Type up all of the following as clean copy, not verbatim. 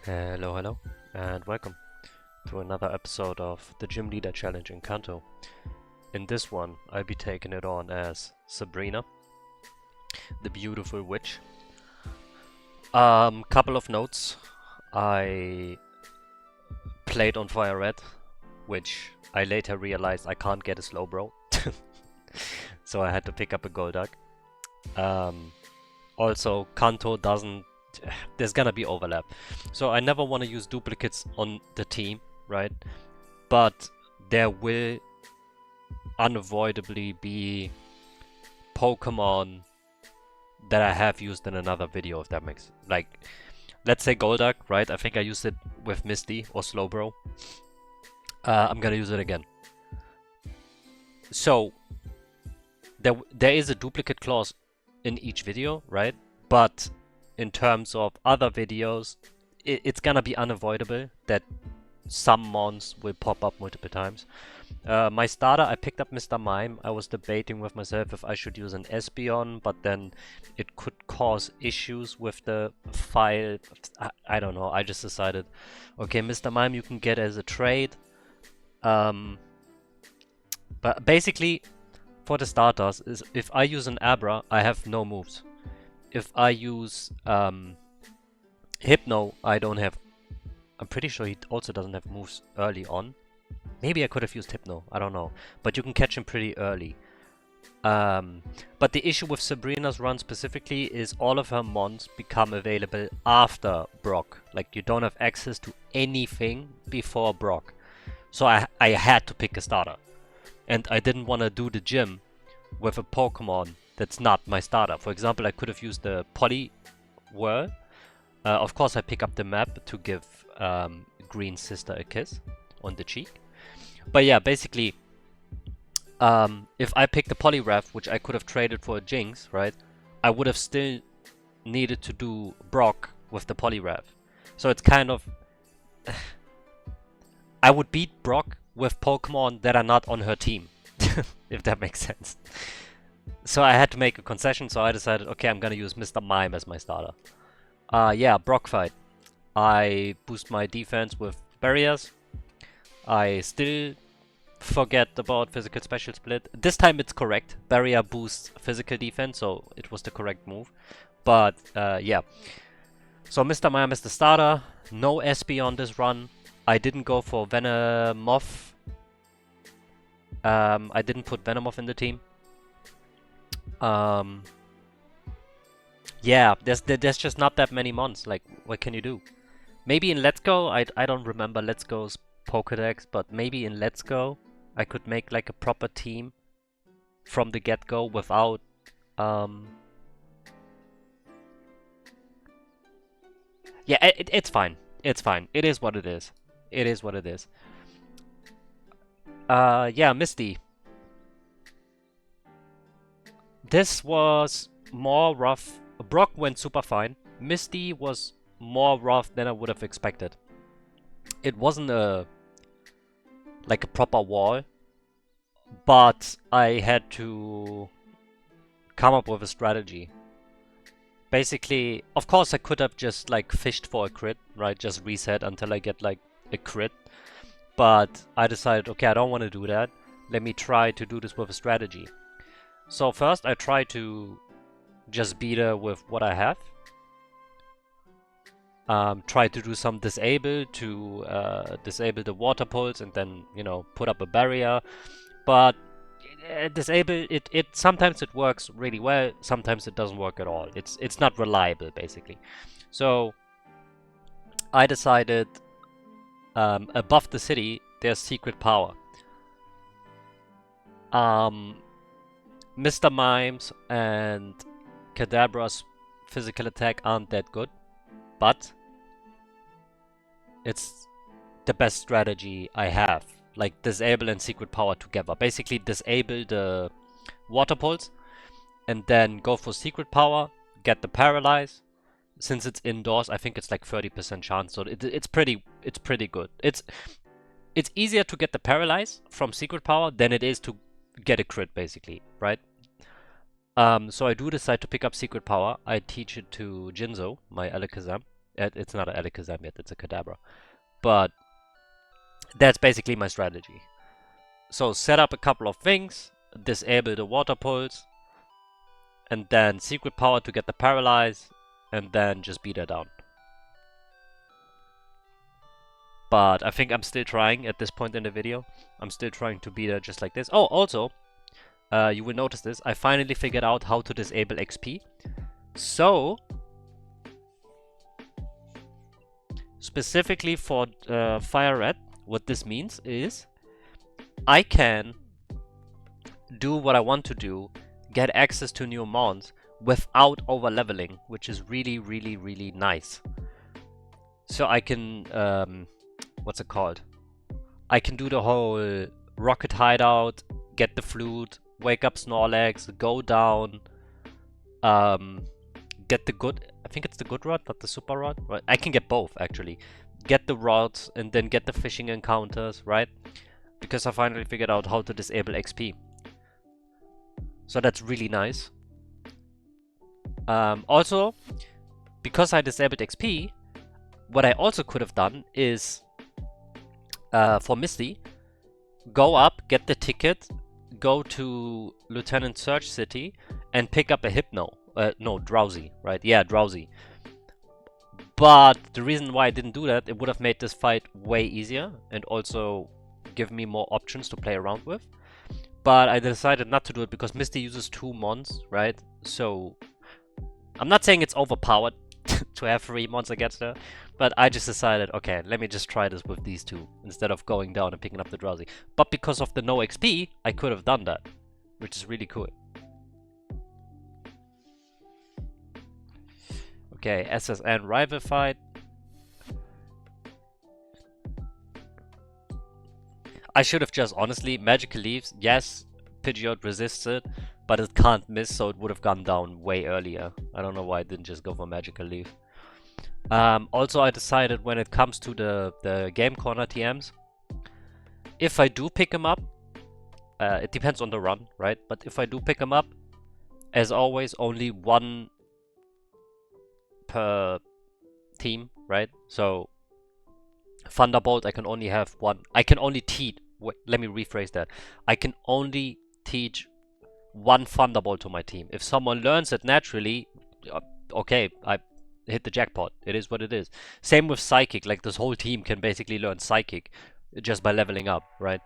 Hello, and welcome to another episode of the Gym Leader Challenge in Kanto. In this one, I'll be taking it on as Sabrina, the beautiful witch. Couple of notes. I played on firered, which I later realized I can't get a slow bro. So I had to pick up a Golduck. Also, Kanto doesn't... There's gonna be overlap. So I never want to use duplicates on the team, right? But there will unavoidably be Pokemon that I have used in another video, if that makes... Like, let's say Golduck, right? I think I used it with Misty or Slowbro. I'm gonna use it again. So, there is a duplicate clause in each video, right? But in terms of other videos, it's gonna be unavoidable that some mons will pop up multiple times. My starter, I picked up Mr. Mime. I was debating with myself if I should use an Espeon, but then it could cause issues with the file. I don't know. I just decided, okay, Mr. Mime you can get as a trade. But basically, for the starters, is if I use an Abra, I have no moves. If I use Hypno, I don't have... I'm pretty sure he also doesn't have moves early on. Maybe I could have used Hypno, I don't know. But you can catch him pretty early. But the issue with Sabrina's run specifically is all of her mons become available after Brock. Like, you don't have access to anything before Brock. So I had to pick a starter. And I didn't want to do the gym with a Pokemon that's not my starter. For example, I could have used the Poliwhirl. Of course, I pick up the map to give Green Sister a kiss on the cheek. But yeah, basically, if I picked the Poliwrath, which I could have traded for a Jinx, right? I would have still needed to do Brock with the Poliwrath. So it's kind of... I would beat Brock with Pokemon that are not on her team, if that makes sense. So I had to make a concession, so I decided, okay, I'm gonna use Mr. Mime as my starter. Yeah, Brock fight. I boost my defense with barriers. I still forget about physical special split. This time it's correct. Barrier boosts physical defense, so it was the correct move. But yeah. So Mr. Mime is the starter. No SP on this run. I didn't go for Venomoth. I didn't put Venomoth in the team. Yeah, there's just not that many mons. Like, what can you do? Maybe in Let's Go, I don't remember Let's Go's Pokédex, but maybe in Let's Go, I could make like a proper team from the get-go without yeah, it's fine. It's fine. It is what it is. It is what it is. Yeah, Misty. This was more rough. Brock went super fine. Misty was more rough than I would have expected. It wasn't like a proper wall, but I had to come up with a strategy. Basically, of course I could have just like fished for a crit, right? Just reset until I get like a crit. But I decided, okay, I don't want to do that. Let me try to do this with a strategy. So first I try to just beat her with what I have. Try to do some disable to disable the water pulse and then, you know, put up a barrier. But disable it sometimes it works really well, sometimes it doesn't work at all. It's not reliable, basically. So I decided above the city there's secret power. Mr. Mime's and Kadabra's physical attack aren't that good, but it's the best strategy I have. Like, disable and secret power together. Basically, disable the water pulse and then go for secret power, get the paralyze. Since it's indoors, I think it's like 30% chance, so it's pretty good. It's easier to get the paralyze from secret power than it is to get a crit, basically, right? So I do decide to pick up secret power. I teach it to Jinzo, my Alakazam. It's not an Alakazam yet, it's a Kadabra. But that's basically my strategy. So set up a couple of things, disable the water pulse, and then secret power to get the paralyze, and then just beat her down. But I think I'm still trying at this point in the video. I'm still trying to beat her just like this. Oh, also, you will notice this. I finally figured out how to disable XP. So, specifically for firered, what this means is I can do what I want to do, get access to new mons without over leveling, which is really, really, really nice. So I can, what's it called? I can do the whole rocket hideout, get the flute, wake up Snorlax, go down, get the good, I think it's the good rod, not the super rod, right? I can get both actually. Get the rods and then get the fishing encounters, right? Because I finally figured out how to disable XP. So that's really nice. Also, because I disabled XP, what I also could have done is, for Misty, go up, get the ticket, go to Lieutenant Search City, and pick up a Hypno. No, Drowsy, right? Yeah, Drowsy. But the reason why I didn't do that, it would have made this fight way easier, and also give me more options to play around with. But I decided not to do it because Misty uses 2 mons, right? So, I'm not saying it's overpowered to have 3 mons against her, but I just decided, okay, let me just try this with these 2 instead of going down and picking up the Drowsy. But because of the no XP, I could have done that, which is really cool. Okay, SSN rival fight. I should have just, honestly, Magical Leaves, yes, Pidgeot resists it, but it can't miss, so it would have gone down way earlier. I don't know why I didn't just go for Magical Leaf. Also, I decided when it comes to the Game Corner TMs, if I do pick them up, it depends on the run, right? But if I do pick them up, as always, only 1 per team, right? So, Thunderbolt, I can only have 1. I can only teach. Wait, let me rephrase that. I can only teach 1 Thunderbolt to my team. If someone learns it naturally, okay, I hit the jackpot. It is what it is. Same with Psychic. Like, this whole team can basically learn Psychic just by leveling up, right?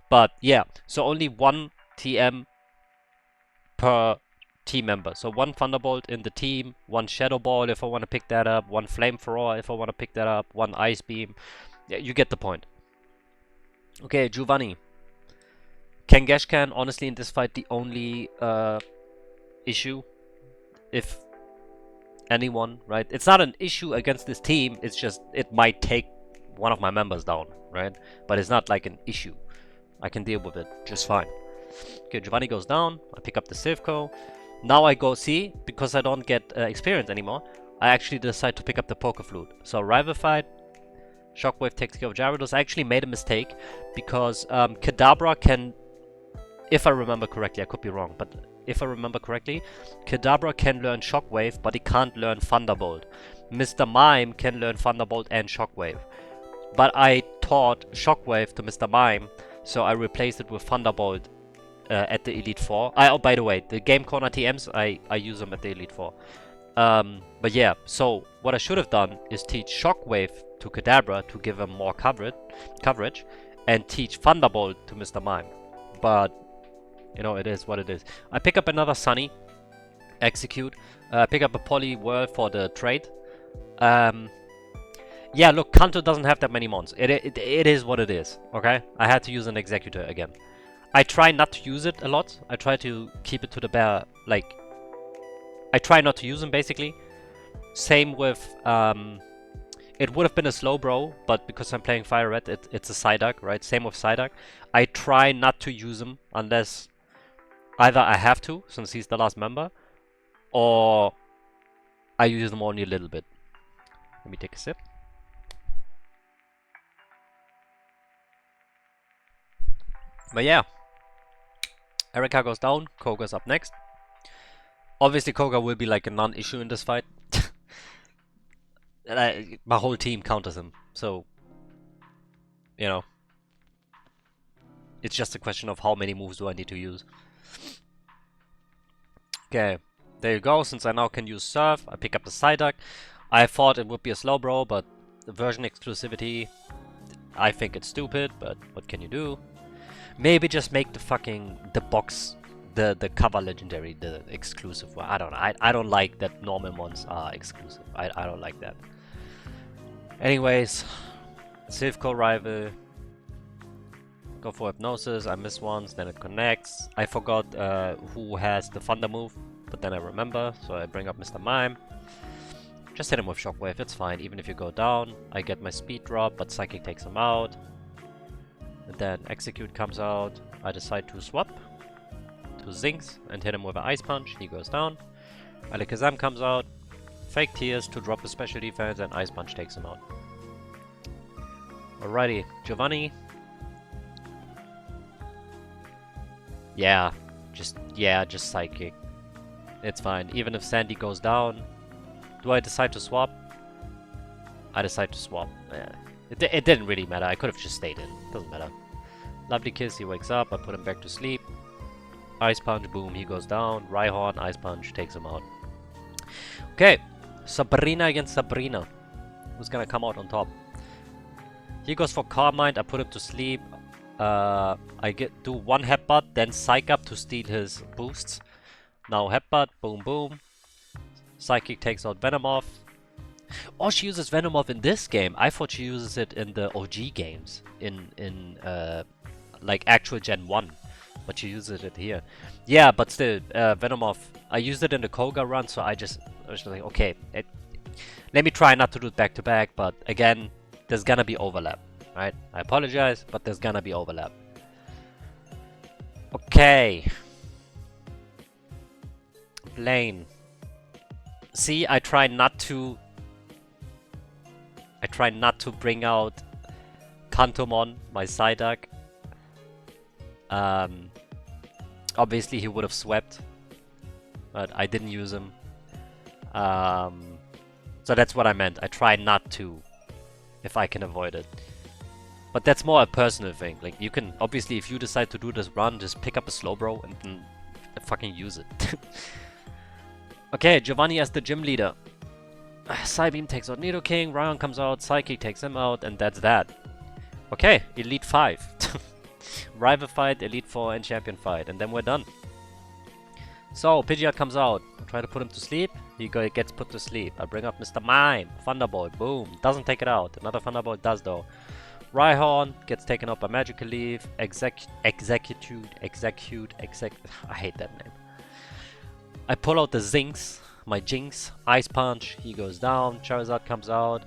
But yeah, so only 1 TM per team member. So 1 Thunderbolt in the team, 1 Shadow Ball if I want to pick that up, 1 Flamethrower if I want to pick that up, 1 Ice Beam. Yeah, you get the point. Okay, Giovanni. Kangaskhan, honestly, in this fight, the only issue, if anyone, right? It's not an issue against this team, it's just, it might take one of my members down, right? But it's not like an issue. I can deal with it just fine. Okay, Giovanni goes down, I pick up the Sivco. Now I go, see, because I don't get experience anymore, I actually decide to pick up the Poker Flute. So rival fight, Shockwave takes care of Gyarados. I actually made a mistake because Kadabra can, if I remember correctly, I could be wrong, but if I remember correctly, Kadabra can learn Shockwave, but he can't learn Thunderbolt. Mr. Mime can learn Thunderbolt and Shockwave. But I taught Shockwave to Mr. Mime, so I replaced it with Thunderbolt at the Elite Four. Oh, by the way, the Game Corner TMs, I use them at the Elite Four. But yeah, so what I should have done is teach Shockwave to Kadabra to give him more coverage, and teach Thunderbolt to Mr. Mime. But, you know, it is what it is. I pick up another Sunny, execute, pick up a Poly Whirl for the trade. Yeah, look, Kanto doesn't have that many mons. It is what it is, okay? I had to use an Executor again. I try not to use it a lot. I try to keep it to the bare, like, I try not to use them, basically. Same with, it would have been a Slowbro, but because I'm playing Fire Red, it's a Psyduck, right? Same with Psyduck. I try not to use him unless either I have to, since he's the last member, or I use them only a little bit. Let me take a sip. But yeah, Erika goes down, Koga's up next. Obviously Koga will be like a non-issue in this fight. My whole team counters him. So, you know, it's just a question of how many moves do I need to use. Okay, there you go. Since I now can use Surf, I pick up the Psyduck. I thought it would be a Slowbro, but the version exclusivity, I think it's stupid, but what can you do? Maybe just make the box, the cover legendary, the exclusive one. I don't know. I don't like that normal ones are exclusive. I don't like that. Anyways, Silphco rival. Go for Hypnosis. I miss once, then it connects. I forgot who has the Thunder move, but then I remember, so I bring up Mr. Mime. Just hit him with Shockwave, it's fine. Even if you go down, I get my speed drop, but Psychic takes him out. And then Execute comes out. I decide to swap to Zinx and hit him with an Ice Punch. He goes down. Alakazam comes out. Fake Tears to drop the special defense, and Ice Punch takes him out. Alrighty, Giovanni. Yeah, just Psychic. It's fine. Even if Sandy goes down, do I decide to swap? I decide to swap. Yeah. It didn't really matter. I could have just stayed in. Doesn't matter. Lovely Kiss. He wakes up. I put him back to sleep. Ice Punch. Boom. He goes down. Rhyhorn. Ice Punch. Takes him out. Okay. Sabrina against Sabrina. Who's gonna come out on top? He goes for Calm Mind. I put him to sleep. I do one Headbutt, then Psych Up to steal his boosts. Now Headbutt. Boom, boom. Psychic takes out Venomoth. Oh, she uses Venomoth in this game. I thought she uses it in the OG games. In like actual Gen 1. But she uses it here. Yeah, but still, Venomoth. I used it in the Koga run, so I was just like, okay. Let me try not to do it back to back, but again, there's gonna be overlap. Right? I apologize, but there's gonna be overlap. Okay. Blaine. See, I try not to bring out Kantomon, my Psyduck. Obviously he would have swept, but I didn't use him. So that's what I meant. I try not to, if I can avoid it. But that's more a personal thing. Like, you can, obviously, if you decide to do this run, just pick up a Slowbro and then fucking use it. Okay, Giovanni as the gym leader. Psybeam takes out Nidoking, Ryan comes out, Psychic takes him out, and that's that. Okay, Elite 5. Rival fight, Elite 4, and Champion fight, and then we're done. So, Pidgeot comes out. I try to put him to sleep. He gets put to sleep. I bring up Mr. Mime. Thunderbolt, boom. Doesn't take it out. Another Thunderbolt does, though. Rhyhorn gets taken out by Magical Leaf. I hate that name. I pull out the Zinx, my Jinx. Ice Punch, he goes down. Charizard comes out.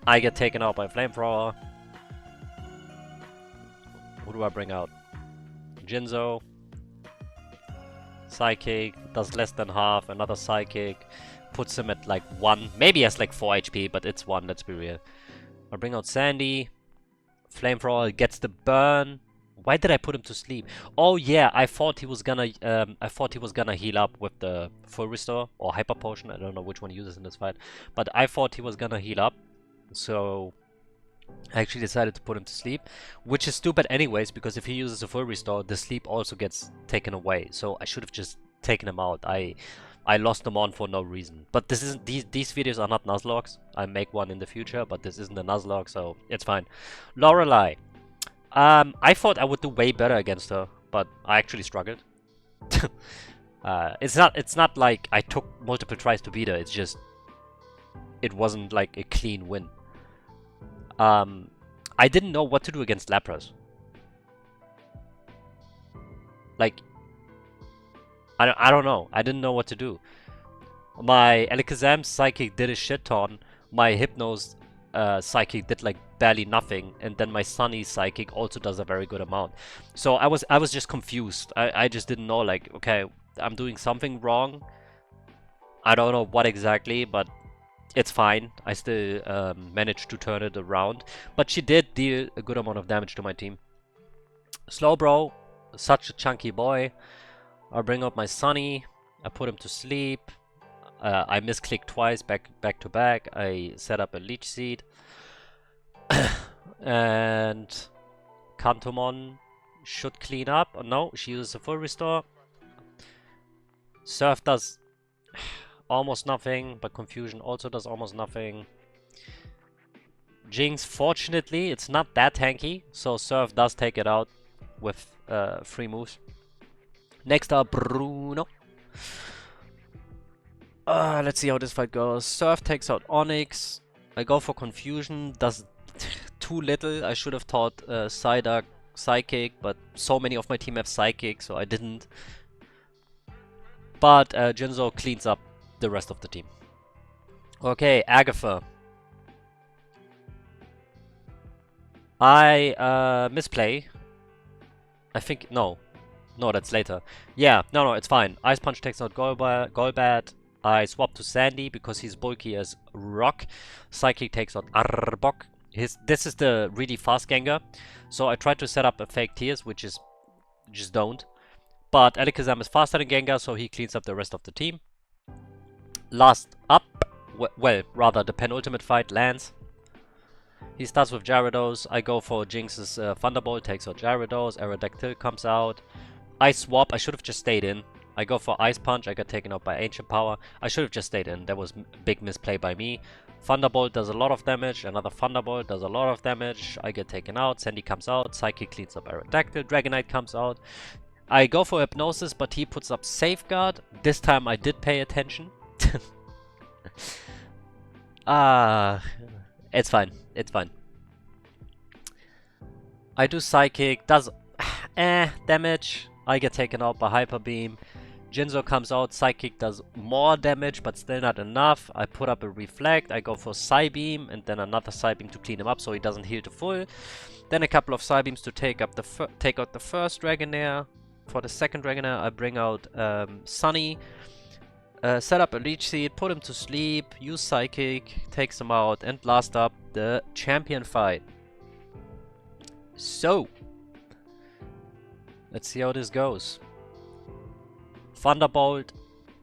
I get taken out by Flamethrower. Who do I bring out? Jinzo. Psychic, does less than half. Another Psychic. Puts him at like 1. Maybe he has like 4 HP, but it's 1, let's be real. I bring out Sandy. Flamethrower gets the burn. Why did I put him to sleep? Oh yeah, I thought he was gonna heal up with the full restore or hyper potion. I don't know which one he uses in this fight, but I thought he was gonna heal up. So I actually decided to put him to sleep, which is stupid anyways, because if he uses a full restore, the sleep also gets taken away. So I should have just taken him out. I lost them on for no reason. But this isn't, these videos are not Nuzlockes. I make one in the future, but this isn't a Nuzlocke, so it's fine. Lorelei. I thought I would do way better against her, but I actually struggled. It's not like I took multiple tries to beat her. It's just it wasn't like a clean win. I didn't know what to do against Lapras. Like, I don't know. I didn't know what to do. My Alakazam Psychic did a shit ton. My Hypnos Psychic did like barely nothing, and then my Sunny Psychic also does a very good amount. So I was just confused. I just didn't know, like, okay, I'm doing something wrong. I don't know what exactly, but it's fine. I still managed to turn it around. But she did deal a good amount of damage to my team. Slowbro, such a chunky boy. I bring up my Sunny. I put him to sleep. I misclicked twice back to back. I set up a Leech Seed. And Kantomon should clean up. Oh, no, she uses a full restore. Surf does almost nothing, but Confusion also does almost nothing. Jinx, fortunately, it's not that tanky, so Surf does take it out with 3 moves. Next up, Bruno. Let's see how this fight goes. Surf takes out Onyx. I go for Confusion. Does too little. I should have thought Psyduck, Psychic, but so many of my team have Psychic, so I didn't. But Jinzo cleans up the rest of the team. Okay, Agatha. I misplay. I think no, that's later. Yeah, no, it's fine. Ice Punch takes out Golbat. I swap to Sandy because he's bulky as rock. Psychic takes out Arbok. This is the really fast Gengar. So I tried to set up a fake Tears, which is just don't. But Alakazam is faster than Gengar, so he cleans up the rest of the team. Last up, well, rather the penultimate fight, Lance. He starts with Gyarados. I go for Jinx's Thunderbolt, takes out Gyarados. Aerodactyl comes out. I swap. I should have just stayed in. I go for Ice Punch. I got taken out by Ancient Power. I should have just stayed in. That was a big misplay by me. Thunderbolt does a lot of damage. Another Thunderbolt does a lot of damage. I get taken out. Sandy comes out. Psychic cleans up Aerodactyl. Dragonite comes out. I go for Hypnosis, but he puts up Safeguard. This time I did pay attention. It's fine. It's fine. I do Psychic. Does damage. I get taken out by Hyper Beam. Jinzo comes out. Psychic does more damage, but still not enough. I put up a Reflect. I go for Psy Beam, and then another Psy Beam to clean him up so he doesn't heal to full. Then a couple of Psy Beams to take out the first Dragonair. For the second Dragonair, I bring out Sunny. Set up a Leech Seed, put him to sleep, use Psychic, takes him out, and last up, the champion fight. So, let's see how this goes. Thunderbolt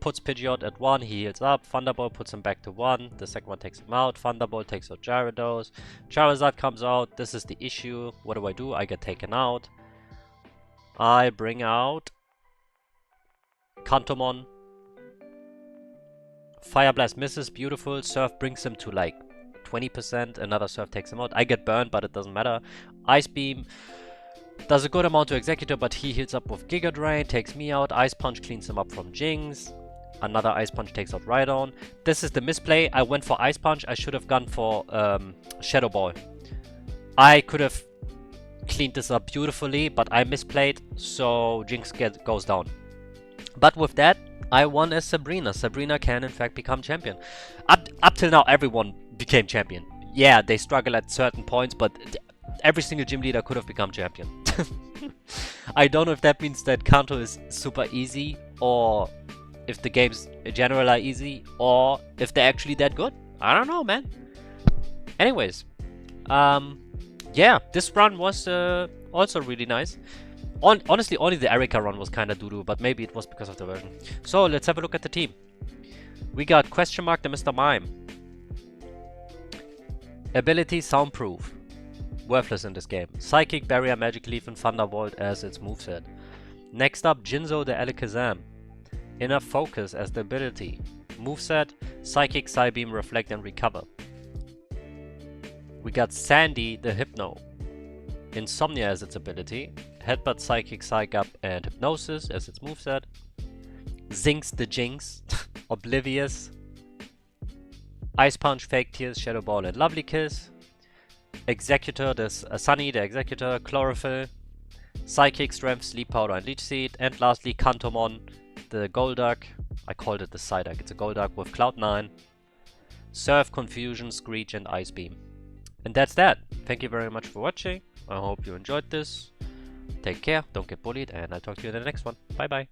puts Pidgeot at 1, he heals up. Thunderbolt puts him back to 1, the second one takes him out. Thunderbolt takes out Gyarados. Charizard comes out, this is the issue. What do? I get taken out. I bring out Kantomon. Fire Blast misses, beautiful. Surf brings him to like 20%. Another Surf takes him out. I get burned, but it doesn't matter. Ice Beam does a good amount to Executor, but he heals up with Giga Drain, takes me out. Ice Punch cleans him up from Jinx. Another Ice Punch takes out Rhydon. This is the misplay. I went for Ice Punch. I should have gone for Shadow Ball. I could have cleaned this up beautifully, but I misplayed, so Jinx goes down. But with that, I won as Sabrina. Sabrina can in fact become champion. Up till now, everyone became champion. Yeah, they struggle at certain points, but every single gym leader could have become champion. I don't know if that means that Kanto is super easy, or if the games in general are easy, or if they're actually that good. I don't know, man. Anyways, yeah, this run was also really nice. Honestly, only the Erika run was kinda doo-doo, but maybe it was because of the version. So, let's have a look at the team. We got Question Mark the Mr. Mime. Ability Soundproof. Worthless in this game. Psychic, Barrier, Magic Leaf, and Thunderbolt as its moveset. Next up, Jinzo the Alakazam. Inner Focus as the ability. Moveset, Psychic, Psybeam, Reflect, and Recover. We got Sandy the Hypno. Insomnia as its ability. Headbutt, Psychic, Psych Up, and Hypnosis as its moveset. Zinx the Jinx. Oblivious. Ice Punch, Fake Tears, Shadow Ball, and Lovely Kiss. Executor, Sunny the Executor, Chlorophyll. Psychic, Strength, Sleep Powder, and Leech Seed. And lastly, Kantomon, the Golduck. I called it the Psyduck. It's a Golduck with Cloud9. Surf, Confusion, Screech, and Ice Beam. And that's that. Thank you very much for watching. I hope you enjoyed this. Take care, don't get bullied, and I'll talk to you in the next one. Bye bye.